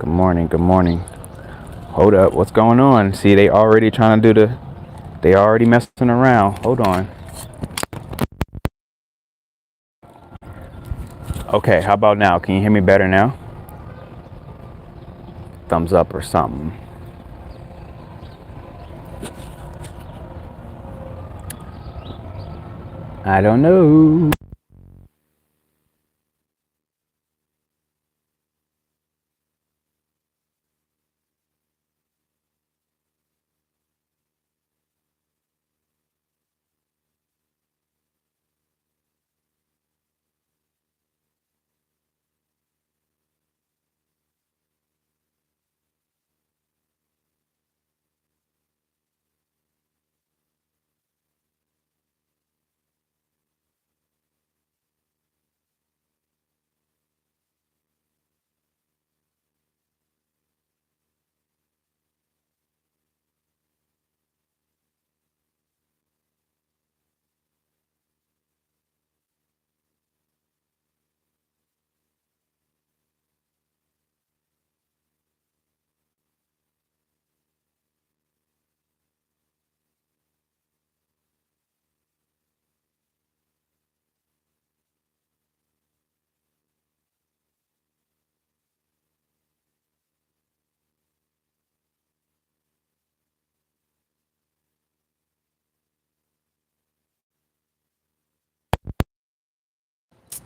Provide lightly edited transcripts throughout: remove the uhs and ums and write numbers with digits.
morning, good morning. Hold up, what's going on? See, they already trying to do they already messing around. Hold on. Okay, how about now? Can you hear me better now? Thumbs up or something. I don't know.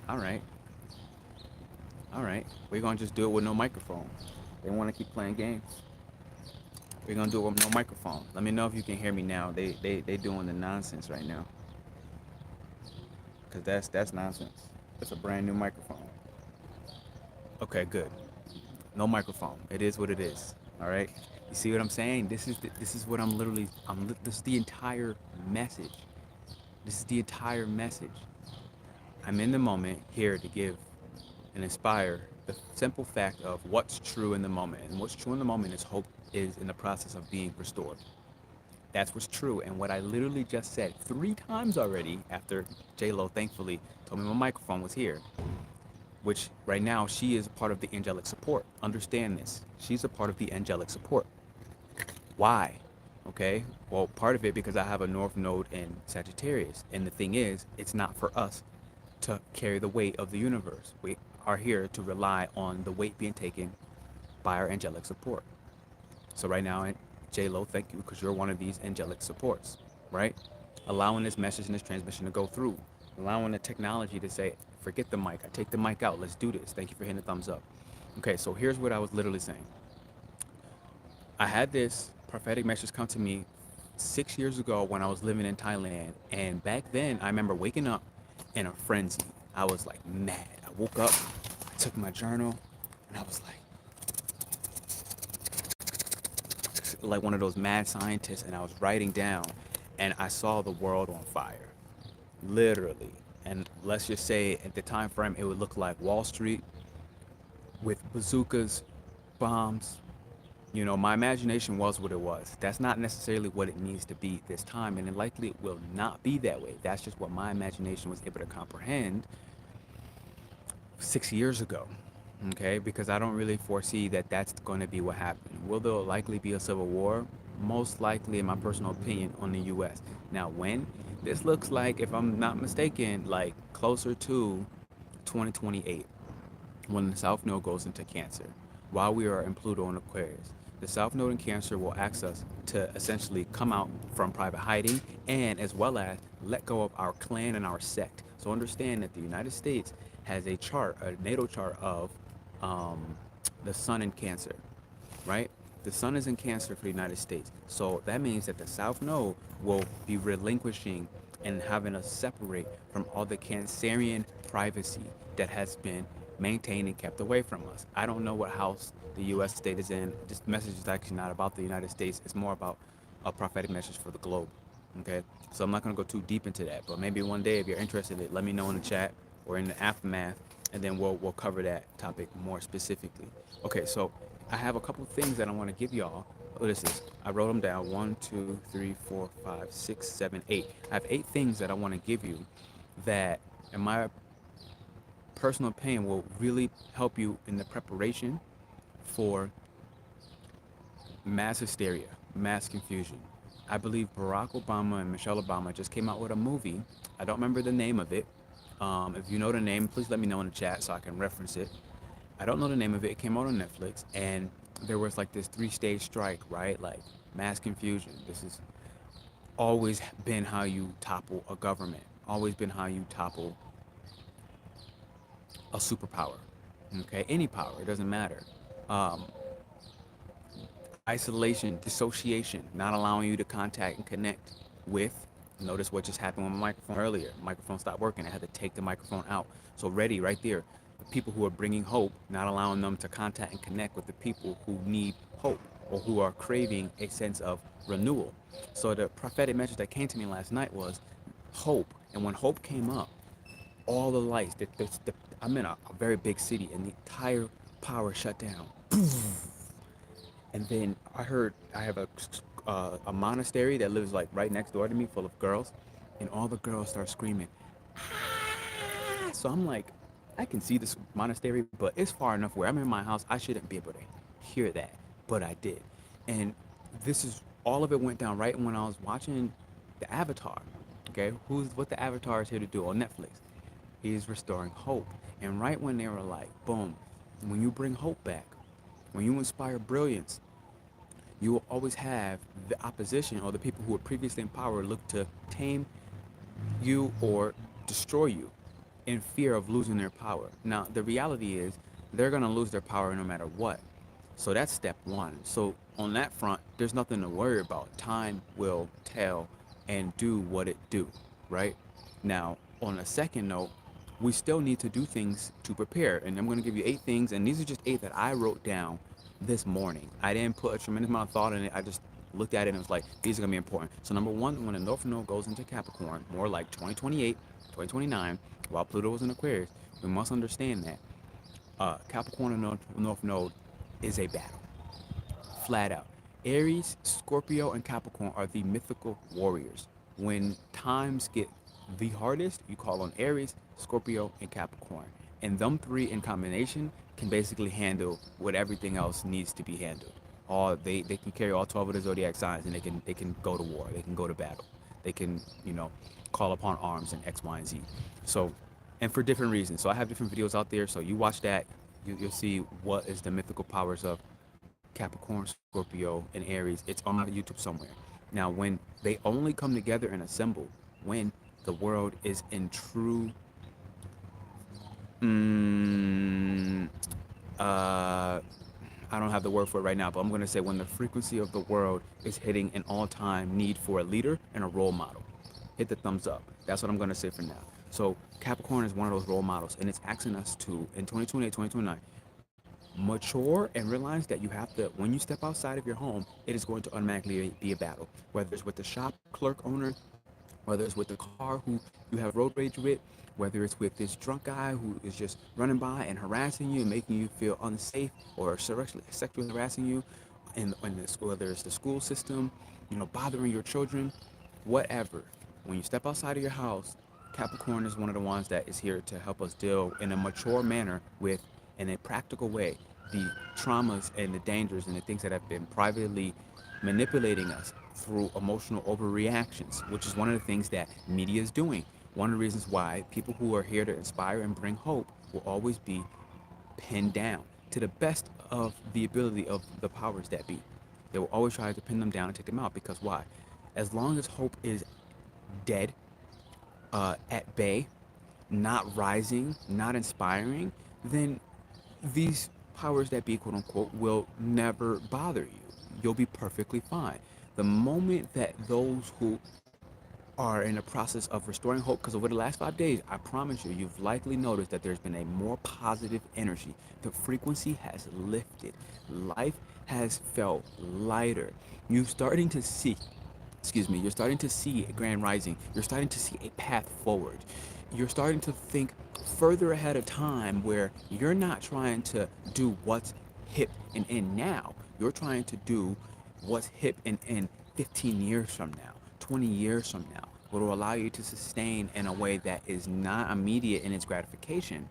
All right, all right. We're gonna just do it with no microphone. They want to keep playing games. We're gonna do it with no microphone. Let me know if you can hear me now. They doing the nonsense right now, cause that's nonsense. It's a brand new microphone. Okay, good. No microphone. It is what it is. All right. You see what I'm saying? This is what I'm literally. This is the entire message. This is the entire message. I'm in the moment here to give and inspire the simple fact of what's true in the moment. And what's true in the moment is hope is in the process of being restored. That's what's true. And what I literally just said 3 times already after J Lo thankfully told me my microphone was here, which right now she is a part of the angelic support. Understand this. She's a part of the angelic support. Why? Okay. Well, part of it because I have a North Node in Sagittarius. And the thing is, it's not for us to carry the weight of the universe. We are here to rely on the weight being taken by our angelic support. So right now, J Lo, thank you because you're one of these angelic supports, right? Allowing this message and this transmission to go through, allowing the technology to say, forget the mic, I take the mic out, let's do this. Thank you for hitting the thumbs up. Okay, so here's what I was literally saying. I had this prophetic message come to me 6 years ago when I was living in Thailand. And back then, I remember waking up in a frenzy. I was like mad. I woke up, I took my journal, and I was like one of those mad scientists, and I was writing down, and I saw the world on fire, literally. And let's just say at the time frame, it would look like Wall Street with bazookas, bombs. You know, my imagination was what it was. That's not necessarily what it needs to be this time, and it likely will not be that way. That's just what my imagination was able to comprehend 6 years ago. Okay, because I don't really foresee that that's going to be what happened. Will there likely be a civil war? Most likely, in my personal opinion, on the U.S. Now, when? This looks like, if I'm not mistaken, like closer to 2028 when the South Node goes into Cancer, while we are in Pluto and Aquarius. The South Node in Cancer will ask us to essentially come out from private hiding and as well as let go of our clan and our sect. So understand that the United States has a chart, a natal chart of um, the sun in Cancer, right? The sun is in Cancer for the United States. So that means that the South Node will be relinquishing and having us separate from all the Cancerian privacy that has been maintained and kept away from us. I don't know what house the U.S. state is in. This message is actually not about the United States. It's more about a prophetic message for the globe. Okay, so I'm not gonna go too deep into that, but maybe one day if you're interested in it, let me know in the chat or in the aftermath, and then we'll cover that topic more specifically. Okay, so I have a couple of things that I want to give y'all. Oh, this is I wrote them down. 1, 2, 3, 4, 5, 6, 7, 8. I have 8 things that I want to give you that, in my personal opinion, will really help you in the preparation for mass hysteria, mass confusion. I believe Barack Obama and Michelle Obama just came out with a movie. I don't remember the name of it. If you know the name, please let me know in the chat so I can reference it. I don't know the name of it. It came out on Netflix, and there was like this three-stage strike, right? Like mass confusion. This has always been how you topple a government. Always been how you topple a superpower. Okay, any power. It doesn't matter. Um, Isolation, dissociation, not allowing you to contact and connect with. Notice what just happened with my microphone earlier. Microphone stopped working. I had to take the microphone out. So ready right there. The people who are bringing hope, not allowing them to contact and connect with the people who need hope or who are craving a sense of renewal. So the prophetic message that came to me last night was hope. And when hope came up, all the lights, I'm in a very big city and the entire power shut down. And then I have a monastery that lives like right next door to me, full of girls, and all the girls start screaming. "Ah!" So I'm like, I can see this monastery, but it's far enough where I'm in my house. I shouldn't be able to hear that, but I did. And this is all of it went down right when I was watching the Avatar. Okay, who's what the Avatar is here to do on Netflix? He's restoring hope. And right when they were like, boom, when you bring hope back, when you inspire brilliance, you will always have the opposition or the people who were previously in power look to tame you or destroy you in fear of losing their power. Now, the reality is they're going to lose their power no matter what. So that's step one. So on that front, there's nothing to worry about. Time will tell and do what it do, right? Now, on a second note, we still need to do things to prepare. And I'm going to give you 8 things, and these are just 8 that I wrote down this morning. I didn't put a tremendous amount of thought in it. I just looked at it and was like, these are going to be important. So number one, when the North Node goes into Capricorn, more like 2028, 2029, while Pluto was in Aquarius, we must understand that Capricorn and North Node is a battle, flat out. Aries, Scorpio, and Capricorn are the mythical warriors. When times get the hardest, you call on Aries, Scorpio, and Capricorn. And them three in combination can basically handle what everything else needs to be handled. They can carry all 12 of the zodiac signs and they can go to war, they can go to battle. They can, call upon arms and X, Y, and Z. So and for different reasons. So I have different videos out there. So you watch that, you'll see what is the mythical powers of Capricorn, Scorpio, and Aries. It's on my YouTube somewhere. Now, when they only come together and assemble, when the world is in true, mm, uh, I don't have the word for it right now, but I'm going to say when the frequency of the world is hitting an all-time need for a leader and a role model. Hit the thumbs up. That's what I'm going to say for now. So Capricorn is one of those role models, and it's asking us to, in 2028, 2029, mature and realize that you have to, when you step outside of your home, it is going to automatically be a battle. Whether it's with the shop clerk owner, whether it's with the car who you have road rage with, whether it's with this drunk guy who is just running by and harassing you and making you feel unsafe or sexually harassing you, and this, whether it's the school system, bothering your children, whatever. When you step outside of your house, Capricorn is one of the ones that is here to help us deal in a mature manner with, in a practical way, the traumas and the dangers and the things that have been privately manipulating us through emotional overreactions, which is one of the things that media is doing. One of the reasons why people who are here to inspire and bring hope will always be pinned down to the best of the ability of the powers that be. They will always try to pin them down and take them out because why? As long as hope is dead, at bay, not rising, not inspiring, then these powers that be, quote unquote, will never bother you. You'll be perfectly fine. The moment that those who are in the process of restoring hope, because over the last 5 days, I promise you, you've likely noticed that there's been a more positive energy. The frequency has lifted. Life has felt lighter. You're starting to see, you're starting to see a grand rising. You're starting to see a path forward. You're starting to think further ahead of time where you're not trying to do what's hip and in now. You're trying to do what's hip and in 15 years from now, 20 years from now, what will allow you to sustain in a way that is not immediate in its gratification,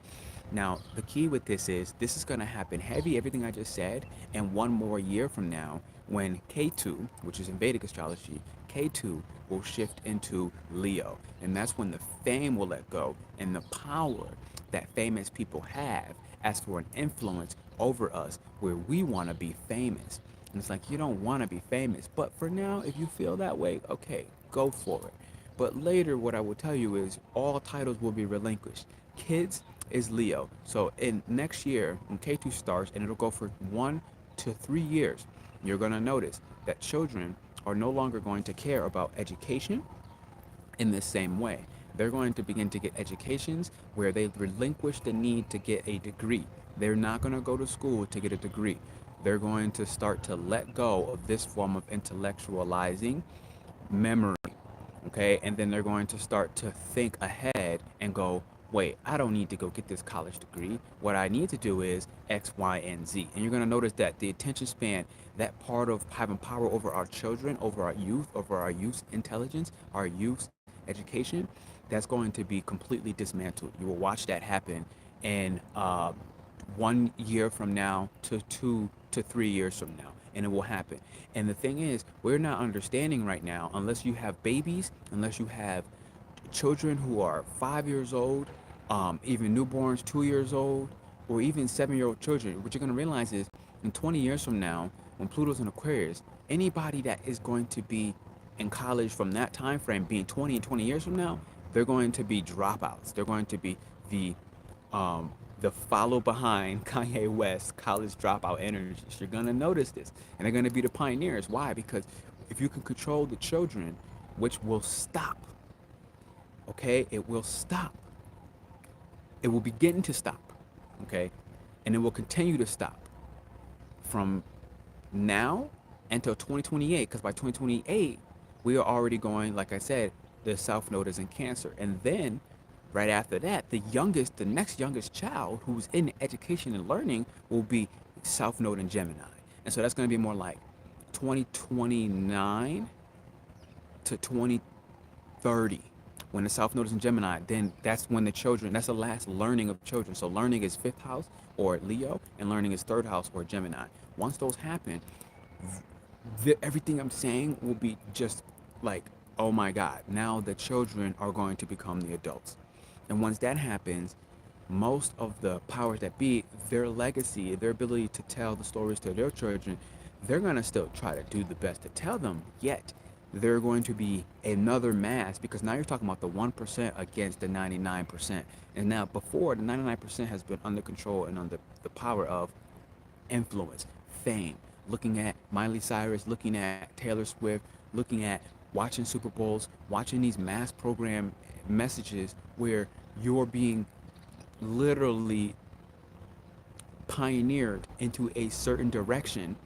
Now, the key with this is going to happen heavy, everything I just said, and one more year from now, when Ketu, which is in Vedic astrology, Ketu will shift into Leo. And that's when the fame will let go and the power that famous people have as for an influence over us where we want to be famous. And it's like, you don't want to be famous. But for now, if you feel that way, okay, go for it. But later, what I will tell you is all titles will be relinquished. Kids is Leo. So in next year, when K2 starts, and it'll go for 1 to 3 years, you're going to notice that children are no longer going to care about education in the same way. They're going to begin to get educations where they relinquish the need to get a degree. They're not going to go to school to get a degree. They're going to start to let go of this form of intellectualizing memory. Okay, and then they're going to start to think ahead and go, wait, I don't need to go get this college degree. What I need to do is X, Y, and Z. And you're going to notice that the attention span, that part of having power over our children, over our youth intelligence, our youth education, that's going to be completely dismantled. You will watch that happen in 1 year from now to 2 to 3 years from now, and it will happen. And the thing is, we're not understanding right now, unless you have babies, unless you have children who are 5 years old, even newborns 2 years old, or even 7-year-old children. What you're going to realize is in 20 years from now, when Pluto's in Aquarius, anybody that is going to be in college from that time frame, being 20 and 20 years from now, they're going to be dropouts. They're going to be the the follow behind Kanye West college dropout energies. You're gonna notice this, and they're gonna be the pioneers. Why? Because if you can control the children, which will stop, okay, it will stop. It will begin to stop, okay, and it will continue to stop from now until 2028. Because by 2028, we are already going, like I said, the South Node is in Cancer, and then right after that, the next youngest child who's in education and learning will be South Node in Gemini. And so that's going to be more like 2029 to 2030. When the South Node is in Gemini, then that's when that's the last learning of children. So learning is fifth house or Leo, and learning is third house or Gemini. Once those happen, everything I'm saying will be just like, oh my God, now the children are going to become the adults. And once that happens, most of the powers that be, their legacy, their ability to tell the stories to their children, they're going to still try to do the best to tell them. Yet, they're going to be another mass, because now you're talking about the 1% against the 99%. And now, before, the 99% has been under control and under the power of influence, fame, looking at Miley Cyrus, looking at Taylor Swift, looking at watching Super Bowls, watching these mass program messages where you're being literally pioneered into a certain direction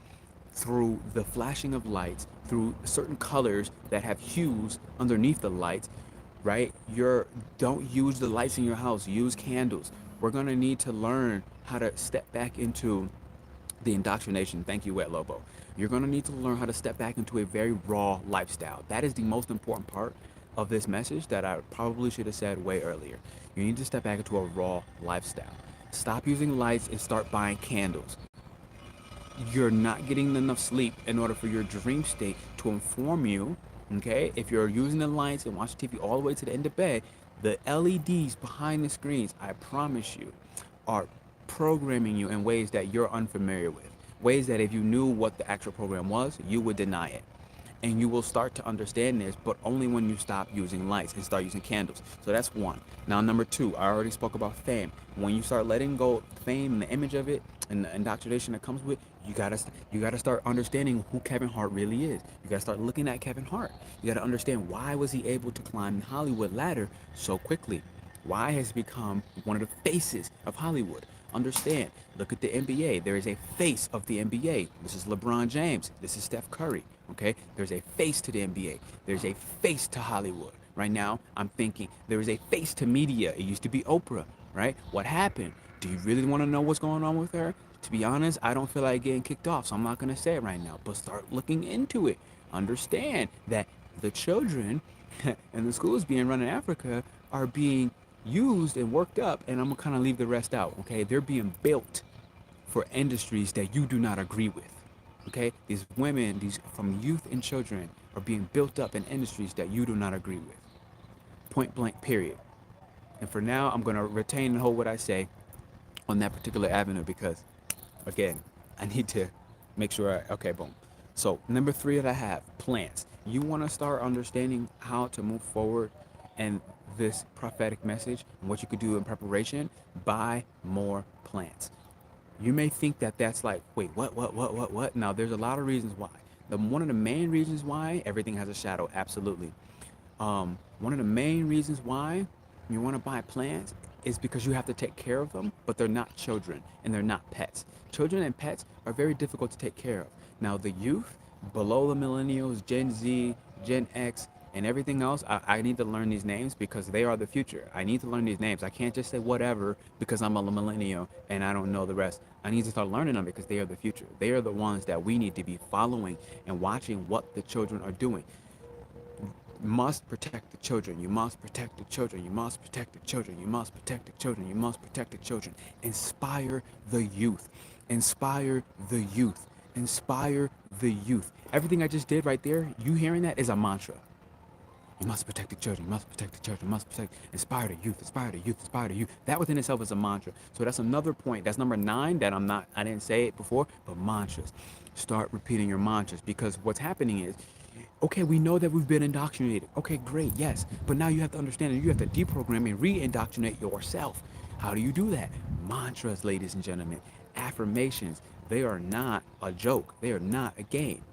through the flashing of lights, through certain colors that have hues underneath the lights, right? Don't use the lights in your house, use candles. We're gonna need to learn how to step back into the indoctrination. Thank you, Wet Lobo. You're going to need to learn how to step back into a very raw lifestyle. That is the most important part of this message that I probably should have said way earlier. You need to step back into a raw lifestyle. Stop using lights and start buying candles. You're not getting enough sleep in order for your dream state to inform you. Okay, if you're using the lights and watching TV all the way to the end of bed, the LEDs behind the screens, I promise you, are programming you in ways that you're unfamiliar with. Ways that if you knew what the actual program was, you would deny it. And you will start to understand this, but only when you stop using lights and start using candles. So that's one. Now, number two, I already spoke about fame. When you start letting go of fame and the image of it and the indoctrination that comes with, you gotta start understanding who Kevin Hart really is. You gotta start looking at Kevin Hart. You gotta understand, why was he able to climb the Hollywood ladder so quickly? Why has he become one of the faces of Hollywood? Understand, look at the NBA. There is a face of the NBA. This is LeBron James. This is Steph Curry. Okay? There's a face to the NBA. There's a face to Hollywood. Right now, I'm thinking there is a face to media. It used to be Oprah, right? What happened? Do you really want to know what's going on with her? To be honest, I don't feel like getting kicked off, so I'm not going to say it right now. But start looking into it. Understand that the children and the schools being run in Africa are being used and worked up, and I'm gonna kind of leave the rest out. Okay, they're being built for industries that you do not agree with. Okay, these women, these from youth and children, are being built up in industries that you do not agree with. Point blank, period. And for now, I'm gonna retain and hold what I say on that particular avenue because, again, I need to make sure okay, boom. So number three that I have, plants. You want to start understanding how to move forward and this prophetic message and what you could do in preparation. Buy more plants. You may think that that's like, wait, what? Now, there's a lot of reasons why. One of the main reasons why everything has a shadow, absolutely. One of the main reasons why you want to buy plants is because you have to take care of them, but they're not children and they're not pets. Children and pets are very difficult to take care of. Now, the youth, below the millennials, Gen Z, Gen X, and everything else, I need to learn these names because they are the future. I need to learn these names. I can't just say whatever because I'm a millennial and I don't know the rest. I need to start learning them because they are the future. They are the ones that we need to be following and watching what the children are doing. You must protect the children. You must protect the children. You must protect the children. You must protect the children. You must protect the children. Inspire the youth. Inspire the youth. Inspire the youth. Everything I just did right there, you hearing that is a mantra. You must protect the children. You must protect the children. You must protect, inspire the youth, inspire the youth, inspire the youth. That within itself is a mantra. So that's another point. That's number 9 that I didn't say it before, but mantras. Start repeating your mantras because what's happening is, okay, we know that we've been indoctrinated. Okay, great, yes. But now you have to understand that you have to deprogram and re-indoctrinate yourself. How do you do that? Mantras, ladies and gentlemen. Affirmations. They are not a joke. They are not a game.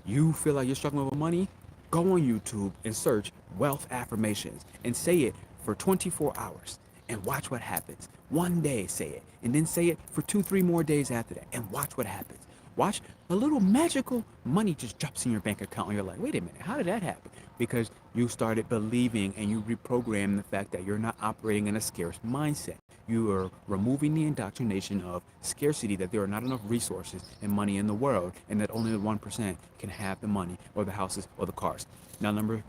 You feel like you're struggling with money? Go on YouTube and search wealth affirmations and say it for 24 hours and watch what happens. One day say it and then say it for 2, 3 more days after that and watch what happens. Watch a little magical money just drops in your bank account and you're like, wait a minute, how did that happen? Because you started believing and you reprogrammed the fact that you're not operating in a scarce mindset. You are removing the indoctrination of scarcity, that there are not enough resources and money in the world, and that only the 1% can have the money or the houses or the cars. Now, number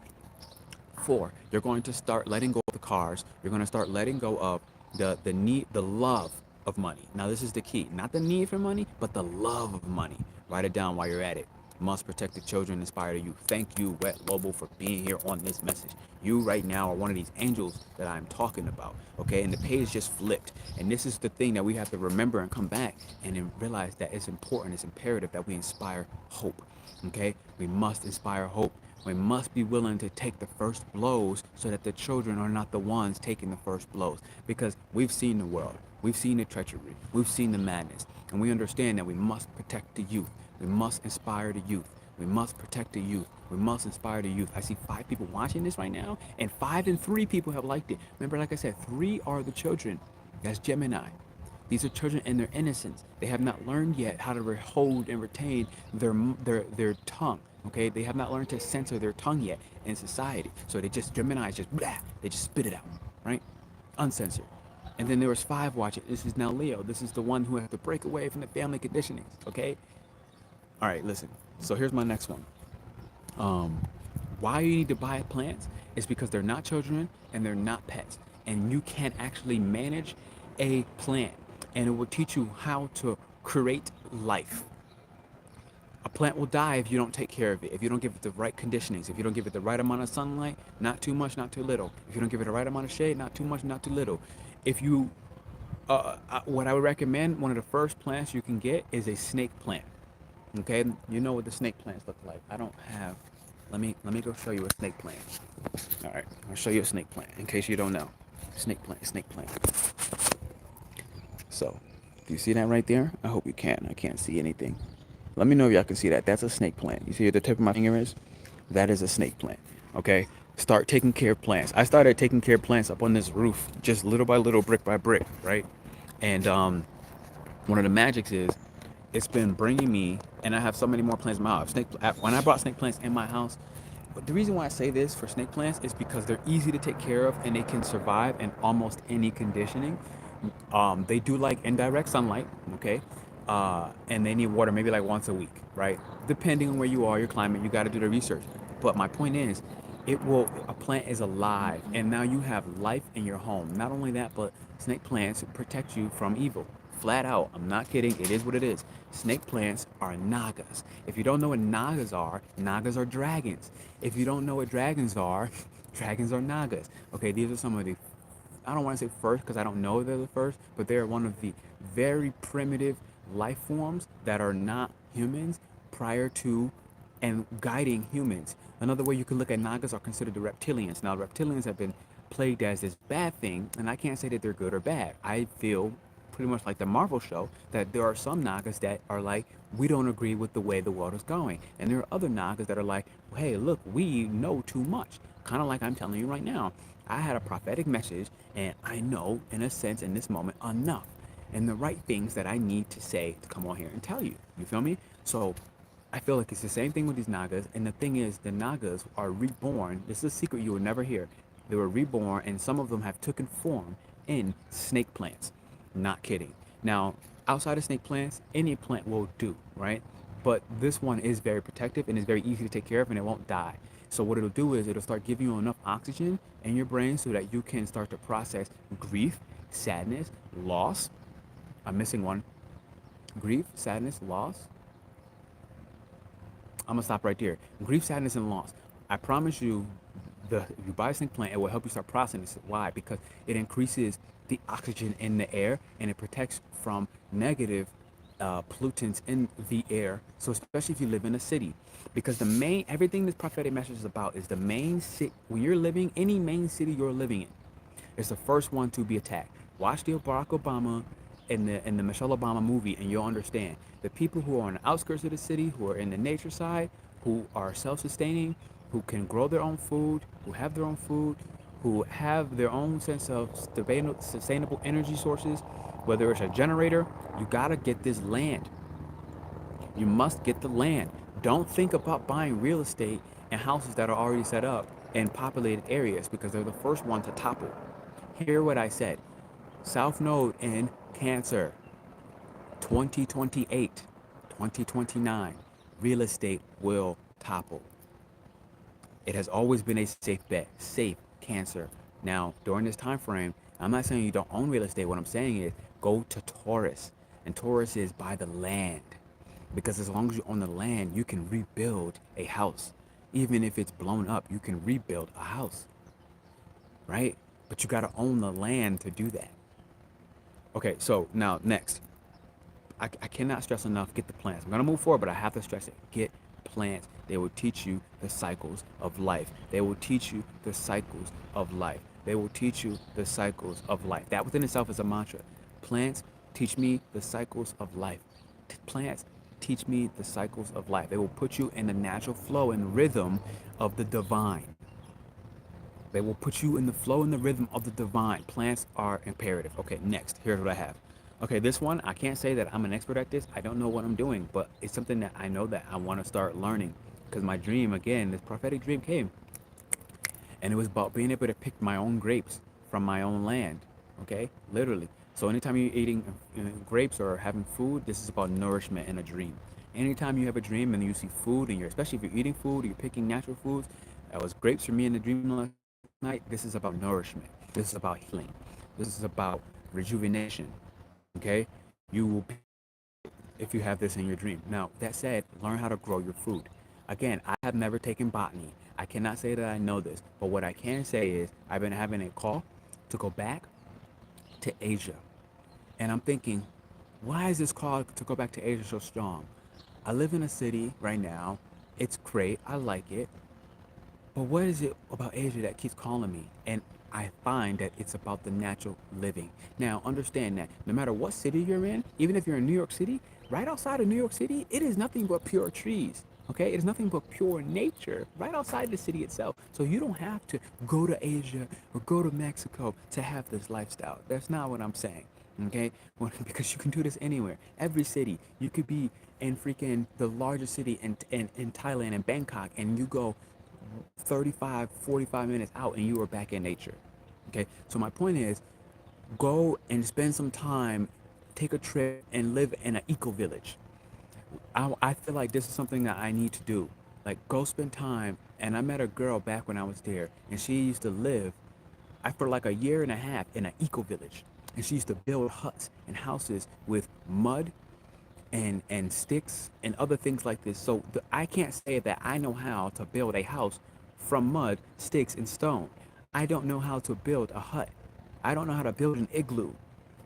4, you're going to start letting go of the cars. You're going to start letting go of the need, the love of money. Now, this is the key. Not the need for money, but the love of money. Write it down while you're at it. Must protect the children, inspire you. Thank you, Wet Lobo, for being here on this message. You right now are one of these angels that I'm talking about, okay? And the page just flipped. And this is the thing that we have to remember and come back and then realize that it's important, it's imperative that we inspire hope, okay? We must inspire hope. We must be willing to take the first blows so that the children are not the ones taking the first blows. Because we've seen the world, we've seen the treachery, we've seen the madness, and we understand that we must protect the youth. We must inspire the youth. We must protect the youth. We must inspire the youth. I see 5 people watching this right now, and 5 and 3 people have liked it. Remember, like I said, 3 are the children. That's Gemini. These are children in their innocence. They have not learned yet how to hold and retain their tongue. Okay, they have not learned to censor their tongue yet in society. So they just, Gemini is just blah, they just spit it out, right? Uncensored. And then there was 5 watching. This is now Leo. This is the one who has to break away from the family conditioning. Okay. All right, listen. So here's my next one. Why you need to buy plants is because they're not children and they're not pets. And you can actually manage a plant. And it will teach you how to create life. A plant will die if you don't take care of it, if you don't give it the right conditionings, if you don't give it the right amount of sunlight, not too much, not too little. If you don't give it the right amount of shade, not too much, not too little. If you, what I would recommend, one of the first plants you can get is a snake plant. Okay, you know what the snake plants look like. I don't have, let me go show you a snake plant. All right, I'll show you a snake plant in case you don't know. Snake plant, snake plant. So, do you see that right there? I hope you can. I can't see anything. Let me know if y'all can see that. That's a snake plant. You see where the tip of my finger is? That is a snake plant. Okay? Start taking care of plants. I started taking care of plants up on this roof, just little by little, brick by brick, right? And one of the magics is, it's been bringing me, and I have so many more plants in my house. When I brought snake plants in my house, but the reason why I say this for snake plants is because they're easy to take care of and they can survive in almost any conditioning. They do like indirect sunlight, okay? And they need water maybe like once a week, right? Depending on where you are, your climate, you got to do the research. But my point is, it will, a plant is alive, and now you have life in your home. Not only that, but snake plants protect you from evil. Flat out, I'm not kidding, it is what it is. Snake plants are nagas. If you don't know what nagas are dragons. If you don't know what dragons are, dragons are nagas. Okay, these are some of the, I don't want to say first because I don't know if they're the first, but they're one of the very primitive life forms that are not humans prior to and guiding humans. Another way you can look at nagas are considered the reptilians. Now, reptilians have been plagued as this bad thing, and I can't say that they're good or bad. I feel pretty much like the Marvel show that there are some nagas that are like, we don't agree with the way the world is going. And there are other nagas that are like, hey, look, we know too much. Kind of like I'm telling you right now. I had a prophetic message, and I know, in a sense, in this moment, enough and the right things that I need to say to come on here and tell you. You feel me? So I feel like it's the same thing with these Nagas. And the thing is, the Nagas are reborn. This is a secret you will never hear. They were reborn, and some of them have taken form in snake plants. Not kidding. Now, outside of snake plants, any plant will do, right? But this one is very protective and is very easy to take care of, and it won't die. So what it'll do is it'll start giving you enough oxygen in your brain so that you can start to process grief, sadness, loss. I'm missing one. Grief, sadness, loss. I'm gonna stop right there. Grief, sadness, and loss. I promise you, if you buy a snake plant, it will help you start processing this. Why? Because it increases the oxygen in the air and it protects from negative pollutants in the air. So especially if you live in a city, because the main everything this prophetic message is about is the main city when you're living, any main city you're living in. It's the first one to be attacked. Watch the Barack Obama and the Michelle Obama movie, and you'll understand the people who are on the outskirts of the city, who are in the nature side, who are self-sustaining, who can grow their own food, who have their own sense of sustainable energy sources. Whether it's a generator, you gotta get this land. You must get the land. Don't think about buying real estate and houses that are already set up in populated areas because they're the first one to topple. Hear what I said. South Node in Cancer, 2028, 2029, real estate will topple. It has always been a safe bet, safe Cancer. Now, during this time frame, I'm not saying you don't own real estate. What I'm saying is go to Taurus, and Taurus is buy the land, because as long as you own the land, you can rebuild a house. Even if it's blown up, you can rebuild a house, right? But you got to own the land to do that. Okay, so now next, I cannot stress enough, get the plants. I'm gonna move forward, but I have to stress it. Get plants. They will teach you the cycles of life. They will teach you the cycles of life. They will teach you the cycles of life. That within itself is a mantra. Plants teach me the cycles of life. Plants teach me the cycles of life. They will put you in the natural flow and rhythm of the divine. They will put you in the flow and the rhythm of the divine. Plants are imperative. Okay, next, here's what I have. Okay, this one, I can't say that I'm an expert at this. I don't know what I'm doing, but it's something that I know that I want to start learning. Because my dream, again, this prophetic dream came, and it was about being able to pick my own grapes from my own land. Okay, literally. So anytime you're eating grapes or having food, this is about nourishment in a dream. Anytime you have a dream and you see food, and you're, especially if you're eating food, or you're picking natural foods, that was grapes for me in the dream last night. This is about nourishment. This is about healing. This is about rejuvenation. Okay, you will be if you have this in your dream. Now, that said, learn how to grow your food. Again, I have never taken botany. I cannot say that I know this, but what I can say is I've been having a call to go back to Asia. And I'm thinking, why is this call to go back to Asia so strong? I live in a city right now. It's great. I like it. But what is it about Asia that keeps calling me? And I find that it's about the natural living. Now, understand that no matter what city you're in, even if you're in New York City, right outside of New York City, it is nothing but pure trees. Okay, it is nothing but pure nature right outside the city itself. So you don't have to go to Asia or go to Mexico to have this lifestyle. That's not what I'm saying. Okay, well, because you can do this anywhere, every city. You could be in freaking the largest city in Thailand, in Bangkok, and you go 35, 45 minutes out and you are back in nature. Okay, so my point is go and spend some time, take a trip and live in an eco village. I feel like this is something that I need to do. Like, go spend time. And I met a girl back when I was there, and she used to live for like a year and a half in an eco village. And she used to build huts and houses with mud and sticks and other things like this. So I can't say that I know how to build a house from mud, sticks, and stone. I don't know how to build a hut. I don't know how to build an igloo.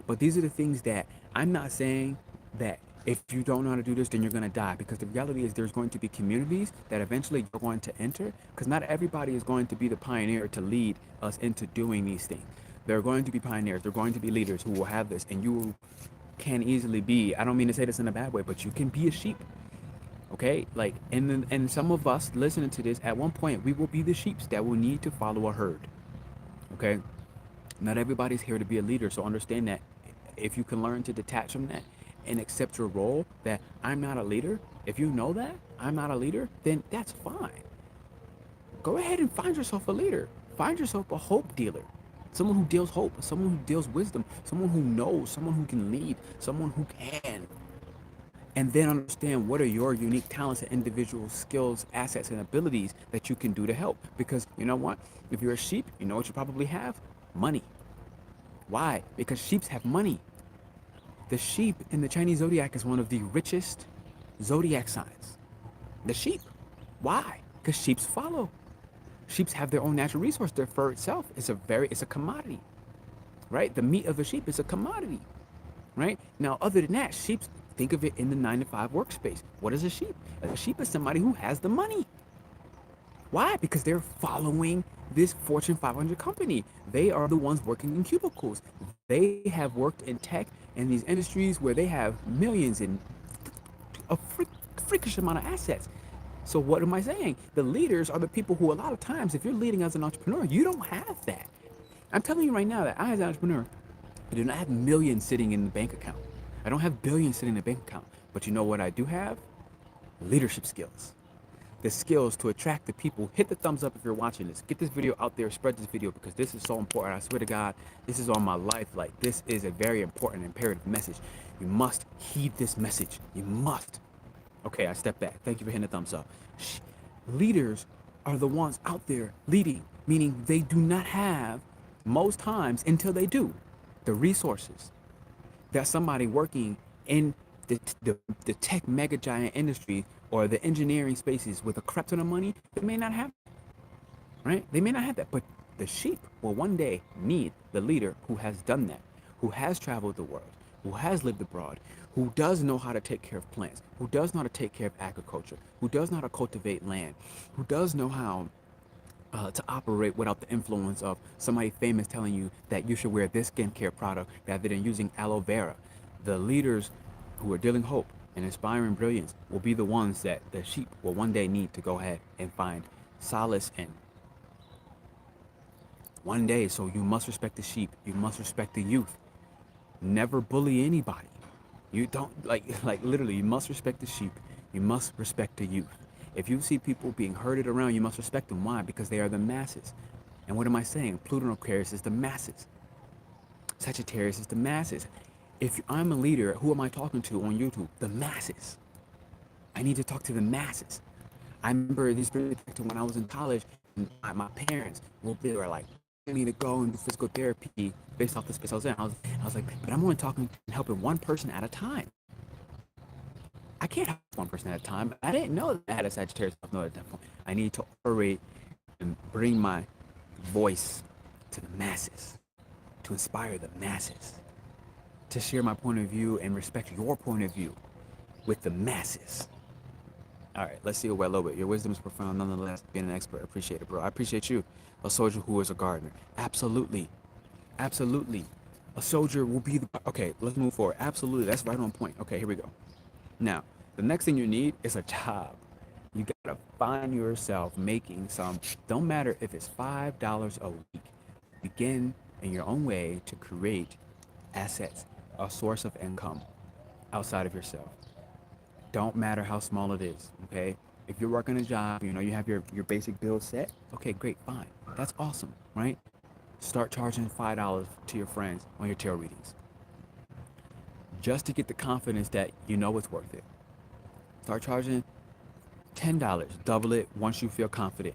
But these are the things that I'm not saying that if you don't know how to do this, then you're going to die. Because the reality is there's going to be communities that eventually you're going to enter. Because not everybody is going to be the pioneer to lead us into doing these things. There are going to be pioneers. There are going to be leaders who will have this. And you can easily be, I don't mean to say this in a bad way, but you can be a sheep. Okay? Like, and some of us listening to this, at one point, we will be the sheeps that will need to follow a herd. Okay? Not everybody's here to be a leader, so understand that if you can learn to detach from that and accept your role, that I'm not a leader, if you know that I'm not a leader, then that's fine. Go ahead and find yourself a leader. Find yourself a hope dealer. Someone who deals hope, someone who deals wisdom, someone who knows, someone who can lead, someone who can. And then understand what are your unique talents and individual skills, assets, and abilities that you can do to help. Because you know what? If you're a sheep, you know what you probably have? Money. Why? Because sheep have money. The sheep in the Chinese zodiac is one of the richest zodiac signs. The sheep. Why? Because sheeps follow. Sheeps have their own natural resource. Their fur itself is it's a commodity, right? The meat of a sheep is a commodity, right? Now, other than that, sheep, think of it in the 9 to 5 workspace. What is a sheep? A sheep is somebody who has the money. Why? Because they're following this Fortune 500 company. They are the ones working in cubicles. They have worked in tech and these industries where they have millions and a freakish amount of assets. So what am I saying? The leaders are the people who a lot of times, if you're leading as an entrepreneur, you don't have that. I'm telling you right now that I, as an entrepreneur, I do not have millions sitting in the bank account. I don't have billions sitting in the bank account. But you know what I do have? Leadership skills. The skills to attract the people. Hit the thumbs up if you're watching this. Get this video out there. Spread this video because this is so important. I swear to God, this is on my life. Like, this is a very important, imperative message. You must heed this message. You must. Okay, I step back. Thank you for hitting the thumbs up. Leaders are the ones out there leading, meaning they do not have, most times until they do, the resources that somebody working in the tech mega giant industry or the engineering spaces with a crap ton of money, they may not have, right? They may not have that, but the sheep will one day need the leader who has done that, who has traveled the world, who has lived abroad, who does know how to take care of plants, who does know how to take care of agriculture, who does know how to cultivate land, who does know how to operate without the influence of somebody famous telling you that you should wear this skincare product rather than using aloe vera. The leaders who are dealing hope and inspiring brilliance will be the ones that the sheep will one day need to go ahead and find solace in. One day, so you must respect the sheep. You must respect the youth. Never bully anybody. You don't like literally. You must respect the sheep. You must respect the youth. If you see people being herded around, you must respect them. Why? Because they are the masses. And what am I saying? Pluto and Aquarius is the masses. Sagittarius is the masses. If I'm a leader, who am I talking to on YouTube? The masses. I need to talk to the masses. I remember this really back to when I was in college, and my parents were like, I need to go and do physical therapy based off the space I was in. I was like, but I'm only talking and helping one person at a time. I can't help one person at a time. I didn't know that I had a Sagittarius at that point. I need to operate and bring my voice to the masses, to inspire the masses, to share my point of view and respect your point of view with the masses. All right, let's see it well a little bit. Your wisdom is profound, nonetheless. Being an expert, I appreciate it, bro. I appreciate you, a soldier who is a gardener. Absolutely, absolutely. A soldier will be the. Okay, let's move forward. Absolutely, that's right on point. Okay, here we go. Now, the next thing you need is a job. You gotta find yourself making some. Don't matter if it's $5 a week. Begin in your own way to create assets, a source of income outside of yourself. Don't matter how small it is, okay? If you're working a job, you know, you have your basic bills set, okay, great, fine. That's awesome, right? Start charging $5 to your friends on your tarot readings just to get the confidence that you know it's worth it. Start charging $10. Double it once you feel confident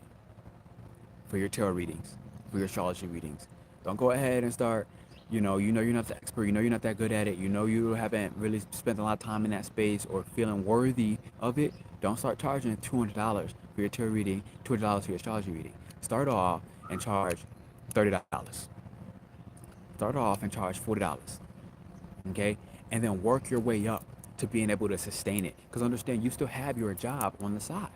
for your tarot readings, for your astrology readings. Don't go ahead and start, you're not the expert, you're not that good at it, you haven't really spent a lot of time in that space or feeling worthy of it. Don't start charging $200 for your tarot reading, $200 for your astrology reading. Start off and charge $30. Start off and charge $40. Okay? And then work your way up to being able to sustain it. Because understand, you still have your job on the side.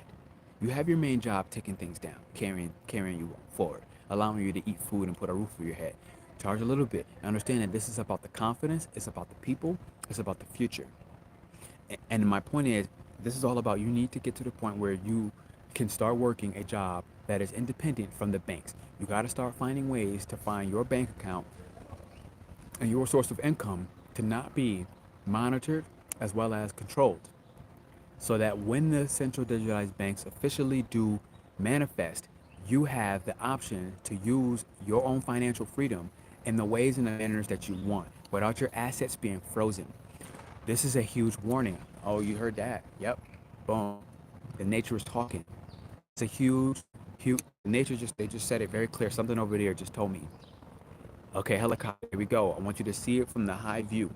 You have your main job taking things down, carrying you forward, allowing you to eat food and put a roof over your head. Charge a little bit. And understand that this is about the confidence, it's about the people, it's about the future. And my point is, this is all about you need to get to the point where you can start working a job that is independent from the banks. You got to start finding ways to find your bank account and your source of income to not be monitored as well as controlled, so that when the central digitalized banks officially do manifest, you have the option to use your own financial freedom in the ways and the manners that you want without your assets being frozen. This is a huge warning. Oh, you heard that? Yep. Boom. The nature is talking. It's a huge, nature they just said it very clear. Something over there just told me. Okay, helicopter, here we go. I want you to see it from the high view.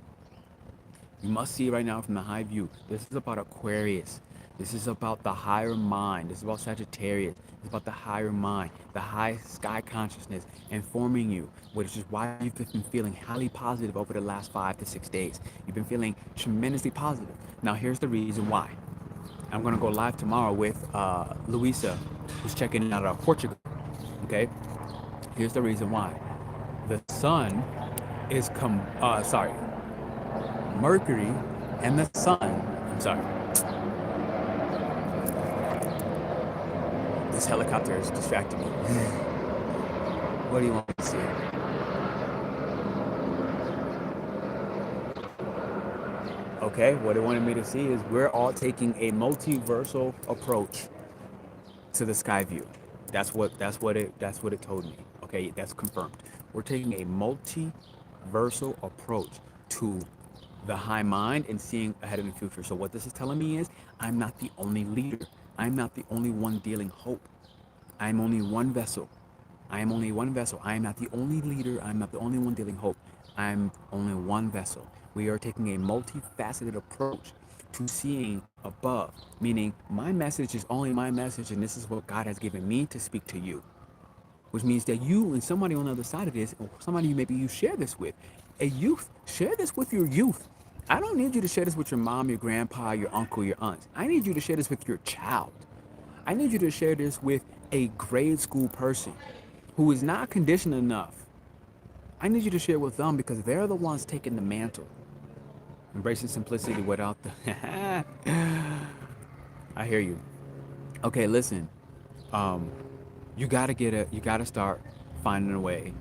You must see it right now from the high view. This is about Aquarius. This is about the higher mind. This is about Sagittarius. It's about the higher mind, the high sky consciousness informing you, which is why you've been feeling highly positive over the last 5 to 6 days. You've been feeling tremendously positive. Now, here's the reason why. I'm going to go live tomorrow with Luisa, who's checking in out of Portugal. Okay? Here's the reason why. The sun is Mercury and the sun. I'm sorry. This helicopter is distracting me. What do you want to see? Okay, what it wanted me to see is we're all taking a multiversal approach to the sky view. That's what it told me. Okay, that's confirmed. We're taking a multiversal approach to the high mind and seeing ahead in the future. So what this is telling me is I'm not the only leader. I'm not the only one dealing hope. I'm only one vessel. I am only one vessel. I am not the only leader. I'm not the only one dealing hope. I'm only one vessel. We are taking a multifaceted approach to seeing above, meaning my message is only my message, and this is what God has given me to speak to you. Which means that you and somebody on the other side of this, or somebody maybe you share this with, a youth, share this with your youth. I don't need you to share this with your mom, your grandpa, your uncle, your aunts. I need you to share this with your child. I need you to share this with a grade school person who is not conditioned enough. I need you to share with them because they're the ones taking the mantle. Embracing simplicity without the... I hear you. Okay, listen. You gotta start finding a way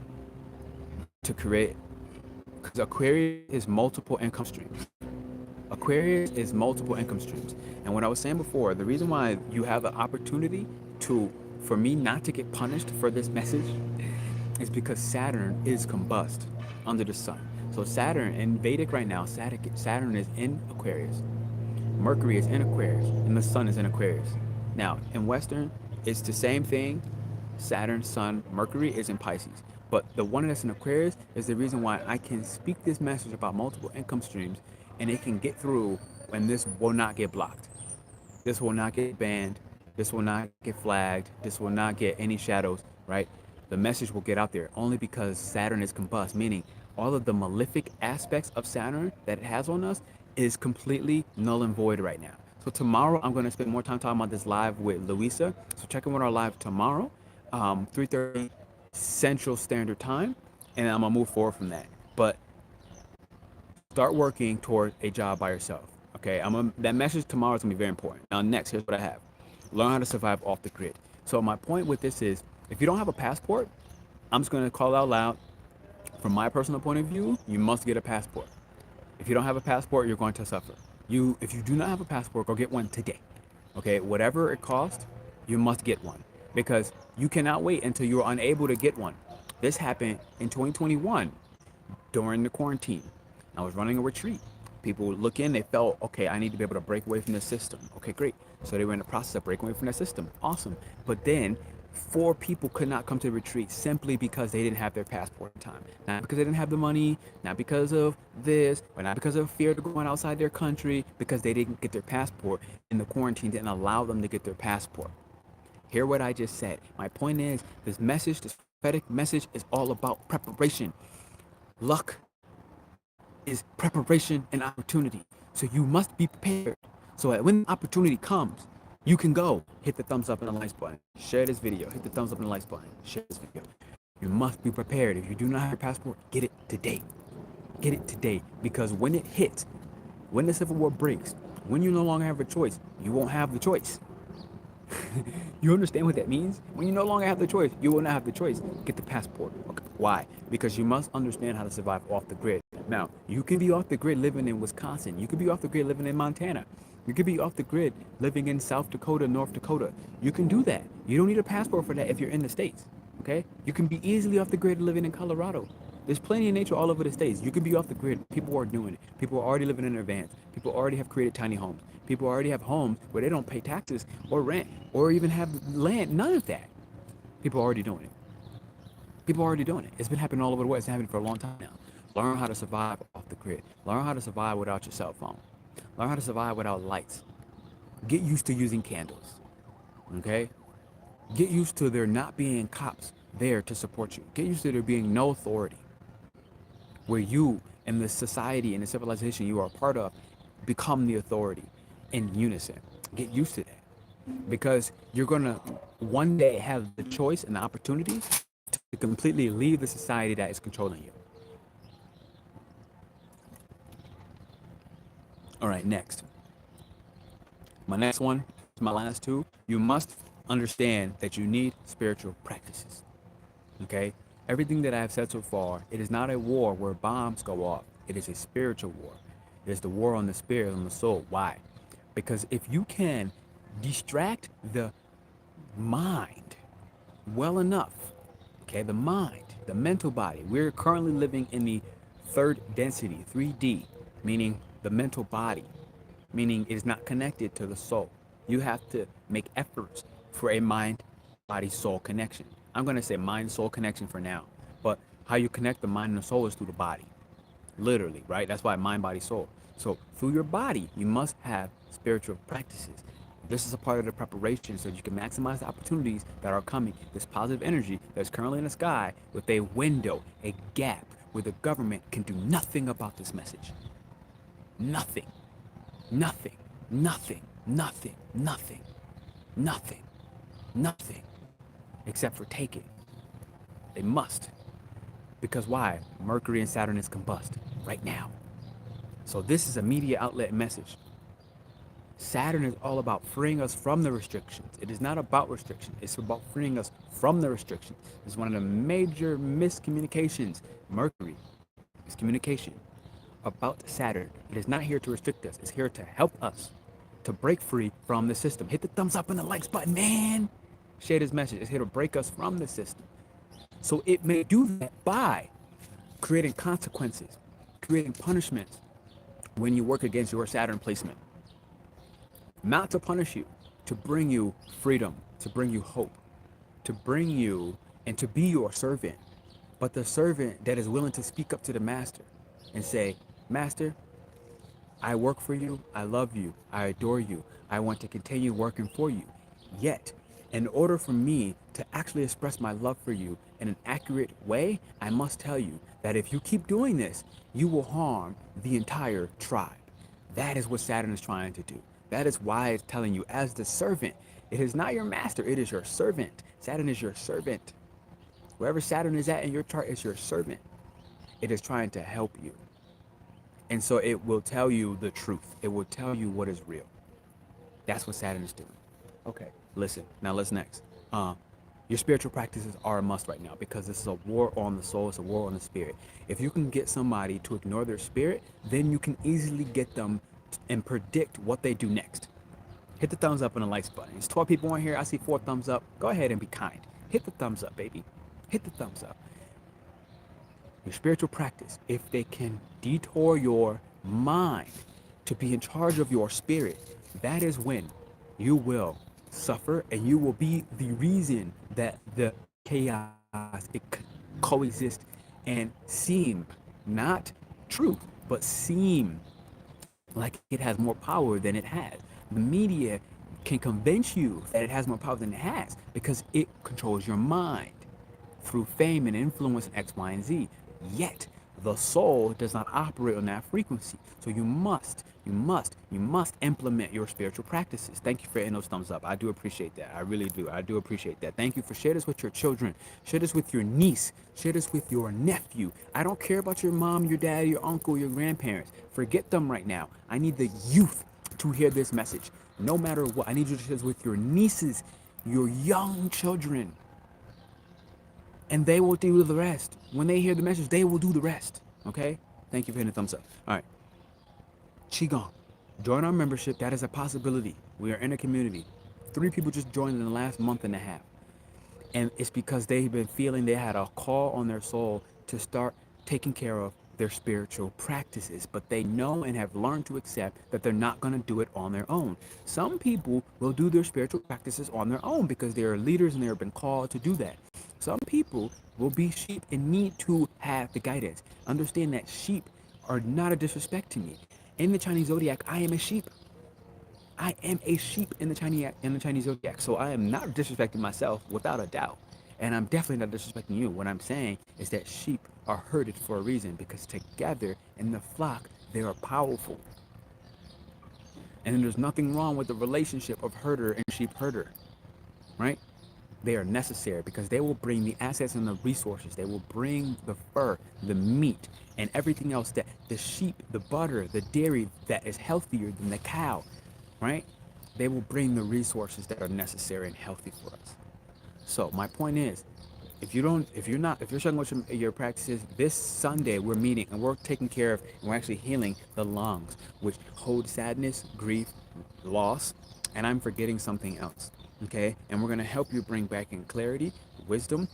to create, because Aquarius is multiple income streams. Aquarius is multiple income streams. And what I was saying before, the reason why you have an opportunity for me not to get punished for this message is because Saturn is combust under the sun. So Saturn in Vedic right now, Saturn is in Aquarius. Mercury is in Aquarius and the sun is in Aquarius. Now, in Western, it's the same thing. Saturn, Sun, Mercury is in Pisces. But the one that's in Aquarius is the reason why I can speak this message about multiple income streams and it can get through, and this will not get blocked. This will not get banned. This will not get flagged. This will not get any shadows, right? The message will get out there only because Saturn is combust, meaning all of the malefic aspects of Saturn that it has on us is completely null and void right now. So tomorrow, I'm going to spend more time talking about this live with Luisa. So check in with our live tomorrow, 3:30 Central Standard Time, and I'm going to move forward from that. But start working toward a job by yourself, okay? That message tomorrow is going to be very important. Now, next, here's what I have. Learn how to survive off the grid. So my point with this is, if you don't have a passport, I'm just going to call out loud. From my personal point of view, you must get a passport. If you don't have a passport, you're going to suffer. If you do not have a passport, go get one today. Okay, whatever it costs, you must get one because you cannot wait until you're unable to get one. This happened in 2021 during the quarantine. I was running a retreat. People would look in, they felt, okay, I need to be able to break away from the system. Okay, great. So they were in the process of breaking away from that system. Awesome. But then 4 people could not come to the retreat simply because they didn't have their passport in time. Not because they didn't have the money, not because of this, or not because of fear of going outside their country, because they didn't get their passport and the quarantine didn't allow them to get their passport. Hear what I just said. My point is, this message, this prophetic message is all about preparation. Luck is preparation and opportunity. So you must be prepared. So that when the opportunity comes, you can go. Hit the thumbs up and the likes button. Share this video. Hit the thumbs up and the likes button. Share this video. You must be prepared. If you do not have your passport, get it today. Get it today. Because when it hits, when the Civil War breaks, when you no longer have a choice, you won't have the choice. You understand what that means? When you no longer have the choice, you will not have the choice. Get the passport. Okay. Why? Because you must understand how to survive off the grid. Now, you can be off the grid living in Wisconsin. You could be off the grid living in Montana. You could be off the grid living in South Dakota, North Dakota. You can do that. You don't need a passport for that if you're in the States. Okay? You can be easily off the grid living in Colorado. There's plenty of nature all over the states. You can be off the grid. People are doing it. People are already living in their vans. People already have created tiny homes. People already have homes where they don't pay taxes or rent or even have land. None of that. People are already doing it. People are already doing it. It's been happening all over the world. It's happening for a long time now. Learn how to survive off the grid. Learn how to survive without your cell phone. Learn how to survive without lights. Get used to using candles. Okay? Get used to there not being cops there to support you. Get used to there being no authority, where you and the society and the civilization you are a part of become the authority in unison. Get used to that, because you're going to one day have the choice and the opportunity to completely leave the society that is controlling you. All right, next. My next one, my last two, you must understand that you need spiritual practices. Okay? Everything that I have said so far, it is not a war where bombs go off. It is a spiritual war. It is the war on the spirit, on the soul. Why? Because if you can distract the mind well enough, okay, the mind, the mental body, we're currently living in the third density, 3D, meaning the mental body, meaning it is not connected to the soul. You have to make efforts for a mind, body, soul connection. I'm going to say mind, soul connection for now. But how you connect the mind and the soul is through the body. Literally, right? That's why mind, body, soul. So through your body, you must have spiritual practices. This is a part of the preparation so you can maximize the opportunities that are coming. This positive energy that's currently in the sky with a window, a gap where the government can do nothing about this message. Nothing. Nothing. Nothing. Nothing. Nothing. Nothing. Nothing. Except for take it. They must. Because why? Mercury and Saturn is combust right now. So this is a media outlet message. Saturn is all about freeing us from the restrictions. It is not about restrictions. It's about freeing us from the restrictions. It's one of the major miscommunications. Mercury is communication about Saturn. It is not here to restrict us. It's here to help us to break free from the system. Hit the thumbs up and the likes button, man. Share this message. It's here to break us from the system. So it may do that by creating consequences, creating punishments when you work against your Saturn placement. Not to punish you, to bring you freedom, to bring you hope, to bring you and to be your servant, but the servant that is willing to speak up to the master and say, Master, I work for you, I love you, I adore you, I want to continue working for you. Yet, in order for me to actually express my love for you in an accurate way, I must tell you that if you keep doing this, you will harm the entire tribe. That is what Saturn is trying to do. That is why it's telling you as the servant. It is not your master, it is your servant. Saturn is your servant. Wherever Saturn is at in your chart is your servant. It is trying to help you. And so it will tell you the truth. It will tell you what is real. That's what Saturn is doing. Okay, listen. Now let's next. Your spiritual practices are a must right now because this is a war on the soul. It's a war on the spirit. If you can get somebody to ignore their spirit, then you can easily get them and predict what they do next. Hit the thumbs up and the likes button. There's 12 people on here. I see 4 thumbs up. Go ahead and be kind. Hit the thumbs up, baby. Hit the thumbs up. Your spiritual practice, if they can detour your mind, to be in charge of your spirit, that is when you will suffer and you will be the reason that the chaos coexist and seem not true, but seem like it has more power than it has. The media can convince you that it has more power than it has because it controls your mind through fame and influence X, Y, and Z. Yet the soul does not operate on that frequency. So you must implement your spiritual practices. Thank you for hitting those thumbs up. I do appreciate that. I really do. I do appreciate that. Thank you for sharing this with your children. Share this with your niece. Share this with your nephew. I don't care about your mom, your dad, your uncle, your grandparents. Forget them right now. I need the youth to hear this message. No matter what, I need you to share this with your nieces, your young children, and they will do the rest. When they hear the message, they will do the rest. Okay? Thank you for hitting the thumbs up. All right. Qigong. Join our membership. That is a possibility. We are in a community. 3 people just joined in the last month and a half. And it's because they've been feeling they had a call on their soul to start taking care of their spiritual practices, but they know and have learned to accept that they're not going to do it on their own. Some people will do their spiritual practices on their own because they are leaders and they have been called to do that. Some people will be sheep and need to have the guidance. Understand that sheep are not a disrespect to me. In the Chinese zodiac, I am a sheep. I am a sheep in the Chinese zodiac, so I am not disrespecting myself without a doubt, and I'm definitely not disrespecting you. What I'm saying is that sheep are herded for a reason because together in the flock they are powerful, and there's nothing wrong with the relationship of herder and sheep herder, right? They are necessary because they will bring the assets and the resources. They will bring the fur, the meat, and everything else that the sheep, the butter, the dairy that is healthier than the cow, right? They will bring the resources that are necessary and healthy for us. So my point is, if you're struggling with your practices, this Sunday we're meeting and we're taking care of, and we're actually healing the lungs, which hold sadness, grief, loss, and I'm forgetting something else. Okay, and we're gonna help you bring back in clarity, wisdom,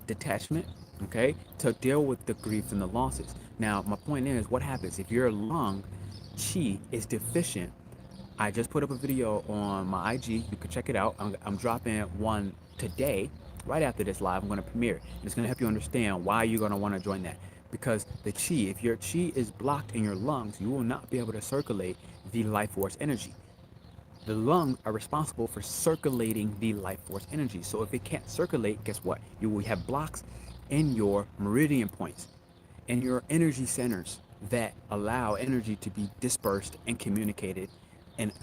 detachment, okay, to deal with the grief and the losses. Now, my point is, what happens if your lung chi is deficient? I just put up a video on my IG. You can check it out. I'm dropping one today, right after this live. I'm going to premiere. And it's going to help you understand why you're going to want to join that. Because the chi, if your chi is blocked in your lungs, you will not be able to circulate the life force energy. The lungs are responsible for circulating the life force energy. So if it can't circulate, guess what? You will have blocks in your meridian points, in your energy centers that allow energy to be dispersed and communicated, and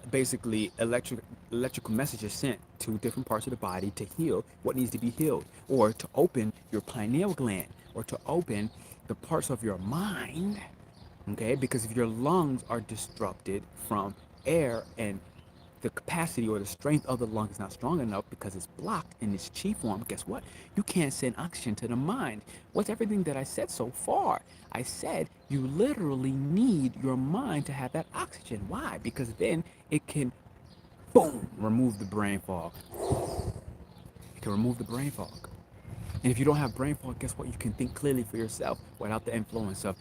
basically electrical messages sent to different parts of the body to heal what needs to be healed, or to open your pineal gland, or to open the parts of your mind. Okay, because if your lungs are disrupted from air and the capacity or the strength of the lung is not strong enough because it's blocked in its chi form, guess what? You can't send oxygen to the mind. What's everything that I said so far? I said you literally need your mind to have that oxygen. Why? Because then it can, boom, remove the brain fog. It can remove the brain fog. And if you don't have brain fog, guess what? You can think clearly for yourself without the influence of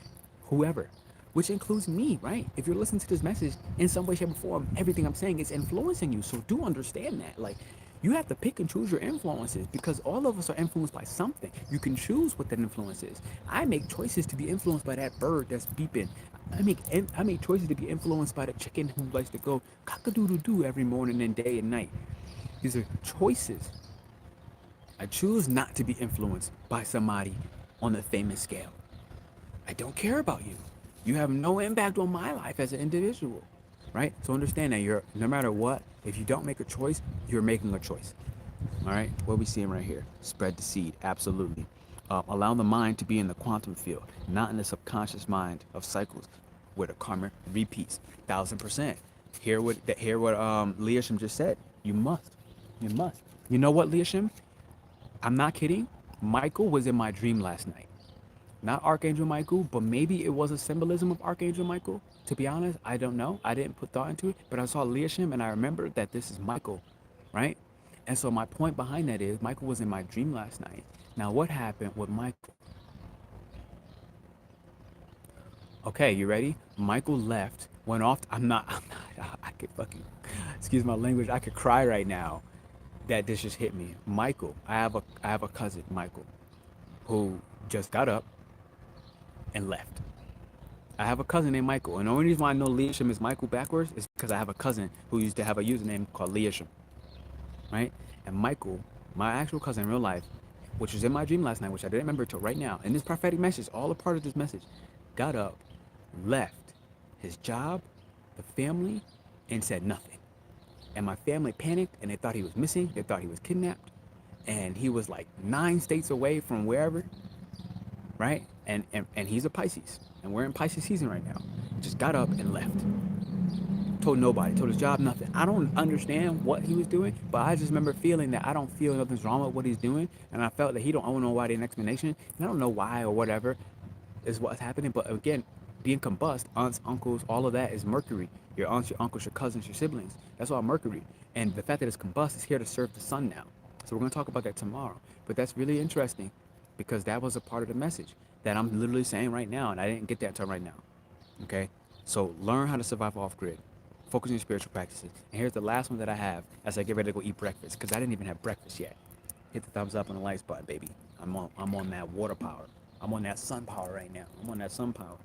whoever, which includes me, right? If you're listening to this message in some way, shape, or form, everything I'm saying is influencing you. So do understand that. Like, you have to pick and choose your influences because all of us are influenced by something. You can choose what that influence is. I make choices to be influenced by that bird that's beeping. I make choices to be influenced by the chicken who likes to go cock-a-doodle-doo every morning and day and night. These are choices. I choose not to be influenced by somebody on the famous scale. I don't care about you. You have no impact on my life as an individual, right? So understand that you're, no matter what, if you don't make a choice, you're making a choice. All right, what we seeing right here? Spread the seed, absolutely. Allow the mind to be in the quantum field, not in the subconscious mind of cycles, where the karma repeats. 1000%. Hear what Leisham just said. You must. You must. You know what, Leisham? I'm not kidding. Michael was in my dream last night. Not Archangel Michael, but maybe it was a symbolism of Archangel Michael. To be honest, I don't know. I didn't put thought into it, but I saw Leisham and I remembered that this is Michael, right? And so my point behind that is Michael was in my dream last night. Now, what happened with Michael? Okay, you ready? Michael left, went off. I could fucking, excuse my language. I could cry right now that this just hit me. Michael, I have a cousin, Michael, who just got up and left. I have a cousin named Michael, and the only reason why I know Leisham is Michael backwards is because I have a cousin who used to have a username called Leisham, right? And Michael, my actual cousin in real life, which was in my dream last night, which I didn't remember till right now, and this prophetic message, all a part of this message, got up, left his job, the family, and said nothing. And my family panicked, and they thought he was missing. They thought he was kidnapped, and he was like 9 states away from wherever, right? And he's a Pisces, and we're in Pisces season right now. Just got up and left. Told nobody, told his job nothing. I don't understand what he was doing, but I just remember feeling that I don't feel nothing's wrong with what he's doing, and I felt that he don't owe nobody an explanation, and I don't know why or whatever is what's happening. But again, being combust, aunts, uncles, all of that is Mercury. Your aunts, your uncles, your cousins, your siblings. That's all Mercury. And the fact that it's combust is here to serve the sun now. So we're gonna talk about that tomorrow. But that's really interesting because that was a part of the message that I'm literally saying right now, and I didn't get that until right now. Okay? So learn how to survive off grid. Focus on your spiritual practices. And here's the last one that I have as I get ready to go eat breakfast, because I didn't even have breakfast yet. Hit the thumbs up on the likes button, baby. I'm on that water power. I'm on that sun power right now. I'm on that sun power.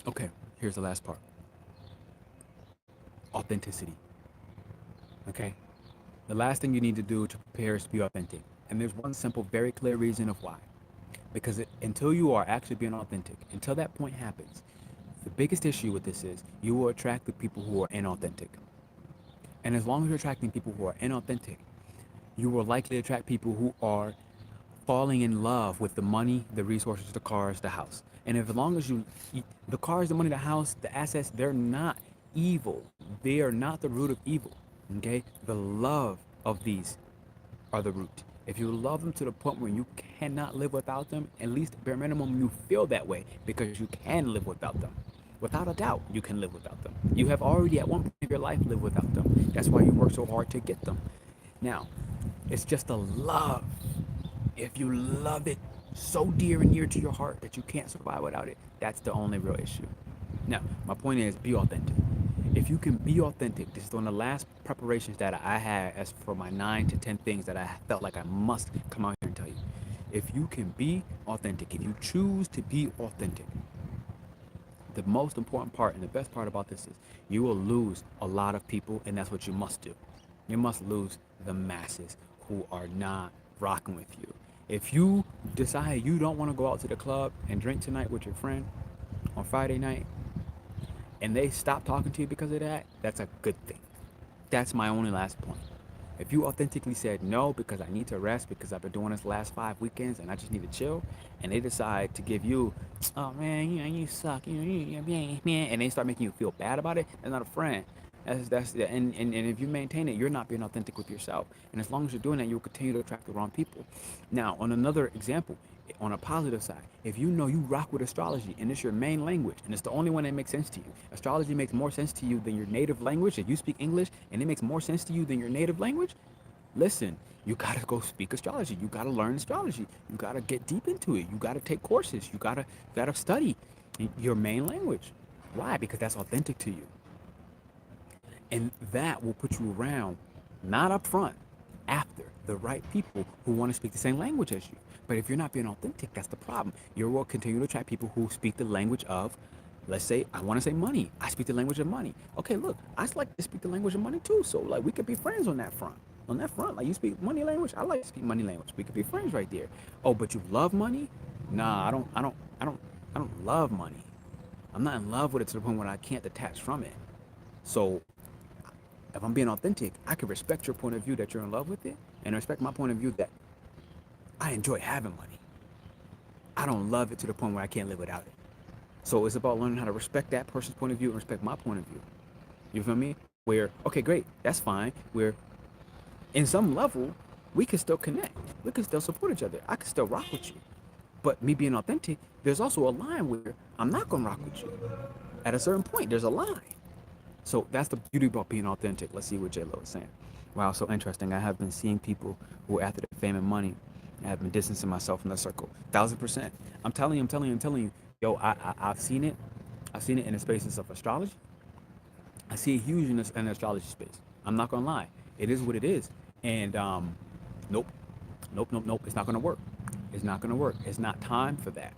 Okay, here's the last part. Authenticity. Okay? The last thing you need to do to prepare is to be authentic. And there's one simple, very clear reason of why. Because until you are actually being authentic, until that point happens, the biggest issue with this is you will attract the people who are inauthentic. And as long as you're attracting people who are inauthentic, you will likely attract people who are falling in love with the money, the resources, the cars, the house. And if, as long as the cars, the money, the house, the assets, they're not evil. They are not the root of evil. Okay? The love of these are the root. If you love them to the point where you cannot live without them, at least bare minimum you feel that way because you can live without them. Without a doubt, you can live without them. You have already at one point of your life lived without them. That's why you work so hard to get them. Now, it's just a love. If you love it so dear and near to your heart that you can't survive without it, that's the only real issue. Now, my point is be authentic. If you can be authentic, this is one of the last preparations that I had as for my 9 to 10 things that I felt like I must come out here and tell you. If you can be authentic, if you choose to be authentic, the most important part and the best part about this is you will lose a lot of people, and that's what you must do. You must lose the masses who are not rocking with you. If you decide you don't want to go out to the club and drink tonight with your friend on Friday night, and they stop talking to you because of that, that's a good thing. That's my only last point. If you authentically said no because I need to rest because I've been doing this last 5 weekends and I just need to chill, and they decide to give you, oh man, you suck, and they start making you feel bad about it, that's not a friend. And if you maintain it, you're not being authentic with yourself. And as long as you're doing that, you'll continue to attract the wrong people. Now, on another example, on a positive side, if you know you rock with astrology and it's your main language and it's the only one that makes sense to you, astrology makes more sense to you than your native language. If you speak English and it makes more sense to you than your native language, listen, you gotta go speak astrology. You gotta learn astrology. You gotta get deep into it. You gotta take courses. You gotta study your main language. Why? Because that's authentic to you. And that will put you around, not up front, after the right people who want to speak the same language as you. But if you're not being authentic, that's the problem. You will continue to attract people who speak the language of, let's say, I want to say money. I speak the language of money. Okay, look, I like to speak the language of money too. So like we could be friends on that front. On that front, like you speak money language, I like to speak money language. We could be friends right there. Oh, but you love money? Nah, I don't love money. I'm not in love with it to the point where I can't detach from it. So if I'm being authentic, I can respect your point of view that you're in love with it and respect my point of view that I enjoy having money. I don't love it to the point where I can't live without it. So it's about learning how to respect that person's point of view and respect my point of view. You feel me? Where, okay, great, that's fine. Where in some level, we can still connect. We can still support each other. I can still rock with you. But me being authentic, there's also a line where I'm not gonna rock with you. At a certain point, there's a line. So that's the beauty about being authentic. Let's see what J Lo is saying. Wow, so interesting. I have been seeing people who, after the fame and money, have been distancing myself from the circle. 1000%. I'm telling you. Yo, I've seen it. I've seen it in the spaces of astrology. I see it huge in the astrology space. I'm not gonna lie. It is what it is. And nope, nope. It's not gonna work. It's not gonna work. It's not time for that.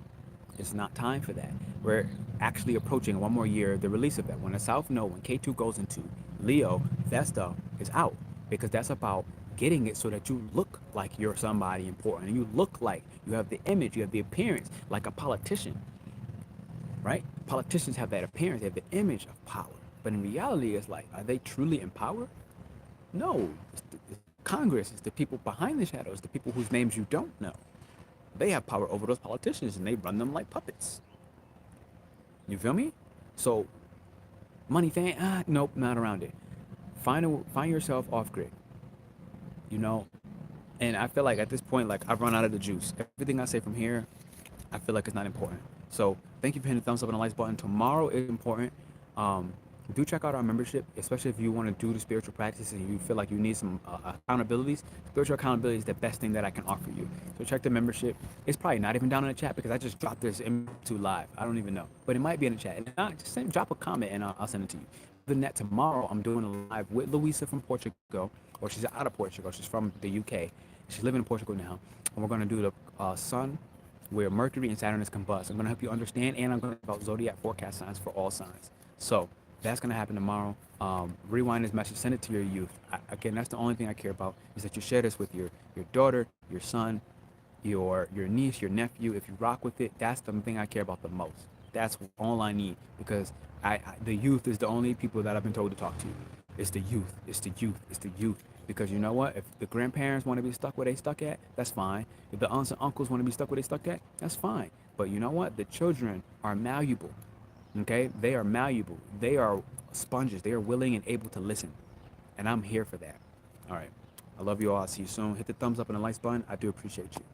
It's not time for that. We're actually approaching one more year the release of that. When the South Node, when Ketu goes into Leo, that stuff is out because that's about getting it so that you look like you're somebody important and you look like you have the image, you have the appearance like a politician, right? Politicians have that appearance, they have the image of power. But in reality, it's like, are they truly in power? No. It's Congress, it's the people behind the shadows, the people whose names you don't know. They have power over those politicians and they run them like puppets. You feel me? So, money fan, nope, not around it. Find yourself off grid, you know? And I feel like at this point, like I've run out of the juice. Everything I say from here, I feel like it's not important. So thank you for hitting the thumbs up and the likes button. Tomorrow is important. Um, do check out our membership, especially if you want to do the spiritual practice and you feel like you need some accountabilities. Spiritual accountability is the best thing that I can offer you. So check the membership. It's probably not even down in the chat because I just dropped this into live. I don't even know, but it might be in the chat. And just drop a comment and I'll send it to you. Other than that, tomorrow I'm doing a live with Louisa from Portugal, or she's out of Portugal. She's from the UK. She's living in Portugal now, and we're going to do the sun where Mercury and Saturn is combust. I'm going to help you understand, and I'm going to talk about zodiac forecast signs for all signs. So that's going to happen tomorrow. Rewind this message, send it to your youth. Again, that's the only thing I care about is that you share this with your daughter, your son, your niece, your nephew. If you rock with it, that's the thing I care about the most. That's all I need because the youth is the only people that I've been told to talk to. It's the youth. It's the youth. It's the youth. Because you know what? If the grandparents want to be stuck where they stuck at, that's fine. If the aunts and uncles want to be stuck where they stuck at, that's fine. But you know what? The children are malleable. Okay? They are malleable. They are sponges. They are willing and able to listen. And I'm here for that. All right. I love you all. I'll see you soon. Hit the thumbs up and the likes button. I do appreciate you.